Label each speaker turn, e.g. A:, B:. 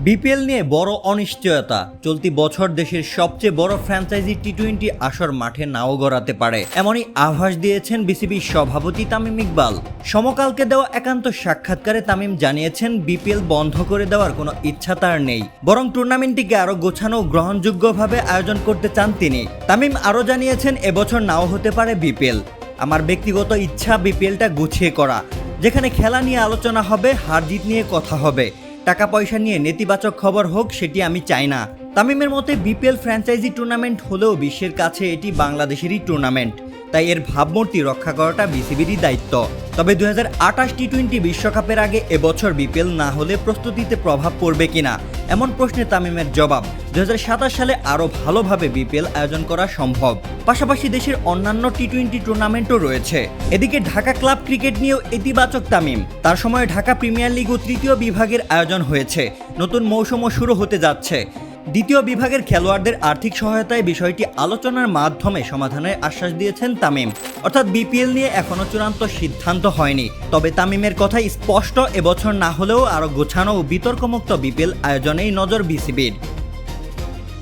A: BPL নিয়ে বড় অনিশ্চয়তা। চলতি বছর দেশের সবচেয়ে বড় ফ্র্যাঞ্চাইজি টি-20 আসর মাঠে নাও গড়াতে পারে, এমনই আভাস দিয়েছেন বিসিবির সভাপতি তামিম ইকবাল। সমকালকে দেওয়া একান্ত সাক্ষাৎকারে তামিম জানিয়েছেন বিপিএল বন্ধ করে দেওয়ার কোনো ইচ্ছা তার নেই, বরং টুর্নামেন্টটিকে আরও গোছানো ও গ্রহণযোগ্যভাবে আয়োজন করতে চান তিনি। তামিম আরও জানিয়েছেন এবছর নাও হতে পারে বিপিএল। আমার ব্যক্তিগত ইচ্ছা বিপিএলটা গুছিয়ে করা, যেখানে খেলা নিয়ে আলোচনা হবে, হার জিত নিয়ে কথা হবে, টাকা পয়সা নিয়ে নেতিবাচক খবর হোক সেটি আমি চাই না। তামিমের মতে বিপিএল ফ্র্যাঞ্চাইজি টুর্নামেন্ট হলেও বিশ্বের কাছে এটি বাংলাদেশেরই টুর্নামেন্ট, তাই এর ভাবমূর্তি রক্ষা করাটা বিসিবিরই দায়িত্ব। তবে 2028 টি-20 বিশ্বকাপের আগে এবছর বিপিএল না হলে প্রস্তুতিতে প্রভাব পড়বে কিনা, এমন প্রশ্নে তামিমের জবাব, 2027 সালে আরও ভালোভাবে বিপিএল আয়োজন করা সম্ভব। পাশাপাশি দেশের অন্যান্য টি-20 টুর্নামেন্টও রয়েছে। এদিকে ঢাকা ক্লাব ক্রিকেট নিয়েও ইতিবাচক তামিম। তার সময়ে ঢাকা প্রিমিয়ার লিগ ও তৃতীয় বিভাগের আয়োজন হয়েছে, নতুন মৌসুমও শুরু হতে যাচ্ছে। দ্বিতীয় বিভাগের খেলোয়াড়দের আর্থিক সহায়তায় বিষয়টি আলোচনার মাধ্যমে সমাধানের আশ্বাস দিয়েছেন তামিম। অর্থাৎ বিপিএল নিয়ে এখনও চূড়ান্ত সিদ্ধান্ত হয়নি, তবে তামিমের কথাই স্পষ্ট, এবছর না হলেও আরও গোছানো ও বিতর্কমুক্ত বিপিএল আয়োজনেই নজর বিসিবির।